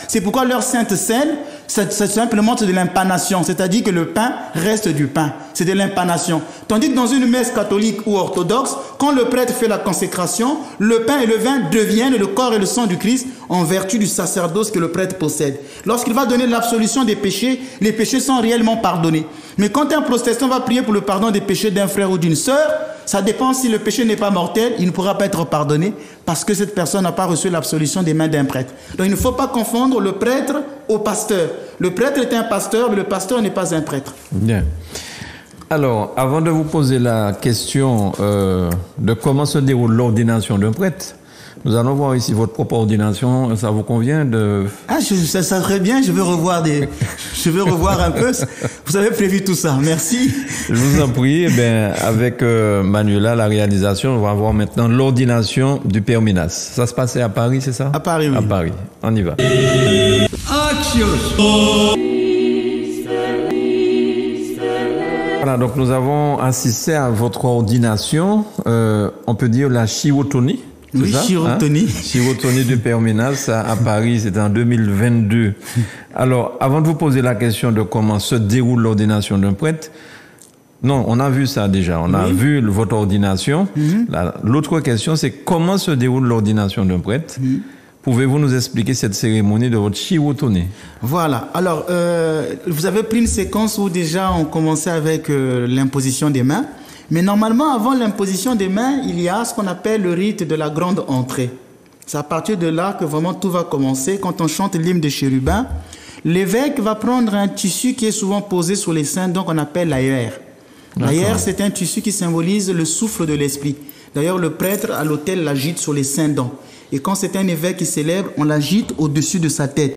C'est pourquoi leur sainte scène, c'est simplement de l'impanation, c'est-à-dire que le pain reste du pain, c'est de l'impanation. Tandis que dans une messe catholique ou orthodoxe, quand le prêtre fait la consécration, le pain et le vin deviennent le corps et le sang du Christ en vertu du sacerdoce que le prêtre possède. Lorsqu'il va donner l'absolution des péchés, les péchés sont réellement pardonnés. Mais quand un protestant va prier pour le pardon des péchés d'un frère ou d'une sœur, ça dépend si le péché n'est pas mortel, il ne pourra pas être pardonné parce que cette personne n'a pas reçu l'absolution des mains d'un prêtre. Donc il ne faut pas confondre le prêtre au pasteur. Le prêtre est un pasteur, mais le pasteur n'est pas un prêtre. Bien. Alors, avant de vous poser la question de comment se déroule l'ordination d'un prêtre, nous allons voir ici votre propre ordination. Ça vous convient de... Ah, ça serait bien. Je veux revoir un peu. Vous avez prévu tout ça. Merci. Je vous en prie. Eh bien, avec Manuela, la réalisation, on va voir maintenant l'ordination du Père Minas. Ça se passait à Paris, c'est ça? À Paris, oui. À Paris. On y va. Action. Voilà, donc nous avons assisté à votre ordination. On peut dire la chirotonie. Oui, chirotonie. Hein? Chirotonie du Père Minas à Paris, c'était en 2022. Alors, avant de vous poser la question de comment se déroule l'ordination d'un prêtre, non, on a vu ça déjà, on a vu votre ordination. L'autre question, c'est comment se déroule l'ordination d'un prêtre. Pouvez-vous nous expliquer cette cérémonie de votre chirotonie? Voilà. Alors, vous avez pris une séquence où déjà on commençait avec l'imposition des mains. Mais normalement, avant l'imposition des mains, il y a ce qu'on appelle le rite de la grande entrée. C'est à partir de là que vraiment tout va commencer. Quand on chante l'hymne de chérubin, l'évêque va prendre un tissu qui est souvent posé sur les seins, donc on appelle l'aère. L'aère, c'est un tissu qui symbolise le souffle de l'esprit. D'ailleurs, le prêtre à l'autel l'agite sur les seins dents. Et quand c'est un évêque qui célèbre, on l'agite au-dessus de sa tête.